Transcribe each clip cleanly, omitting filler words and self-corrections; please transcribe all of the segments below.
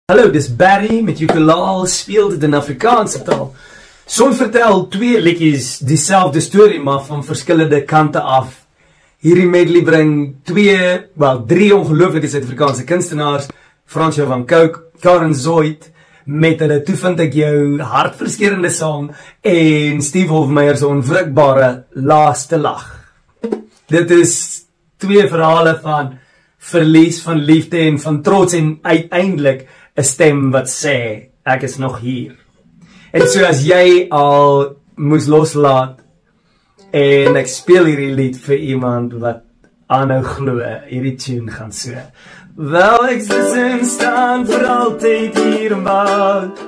Hallo, dis Barry met ukulele, speel dit in Afrikaanse taal. Son vertel twee liedjies dieselfde storie, maar van verskillende kante af. Hierdie medley bring drie ongelooflike Suid-Afrikaanse kunstenaars, Fransjo van Cooke, Karen Zoid, met hulle Toe vind ek jou hartverskeurende sang en Steve Hofmeyer se onwrikbare Laaste lag. Dit is twee verhale van verlies, van liefde en van trots en uiteindelik 'n stem wat sê, ek is nog hier. En so as jy al moes loslaat en ek speel hierdie lied vir iemand wat aanhou glo, hierdie tune gaan so. Wel, ek sal staan vir altyd hier in woud.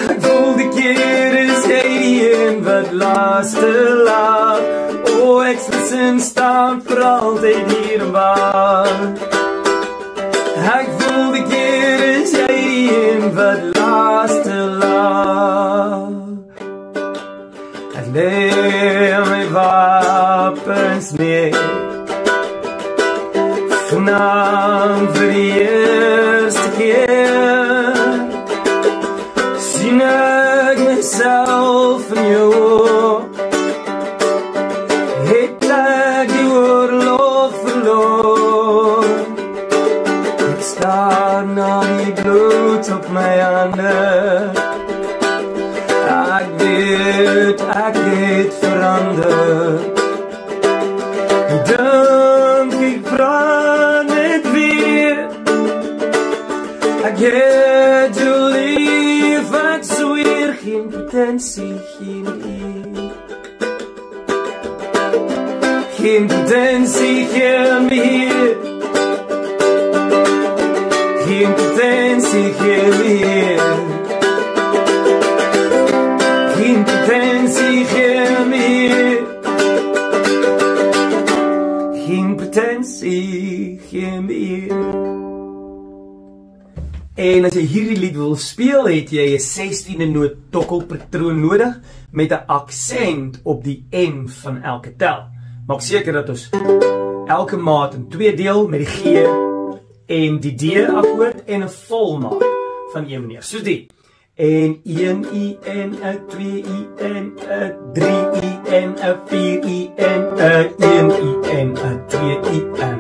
Ek voel die keer is jy die een wat laaste lag. O, ek sal staan vir altyd hier in woud. Ek voel die keer is jy die een wat laaste lag. Ek lê my wapens neer, vanavond vir die eerste keer sien ek myself in jou oor. Het ek die oorlog verloor. Ek staar na die bloed op my hande. Ek weet ek het verander. Dink ek brand net weer. Ek het jou lief, ek zweer, geen pretensie, geen eer. Geen pretensie, geen meer. Geen pretensie, geen meer. Geen pretensie, geen meer. Geen pretensie, geen meer. En as jy hierdie lied wil speel, het jy 'n 16de noot tokkelpatroon nodig met 'n aksent op die N van elke tel. Maak seker dat ons elke maat in 2 deel met die G en die D akkoord en 'n volmaat van 1 meneer, soos die. En 1 I en 'n 2 I en 'n 3 I en 'n 4 I en 'n 1 I en 'n 2 I en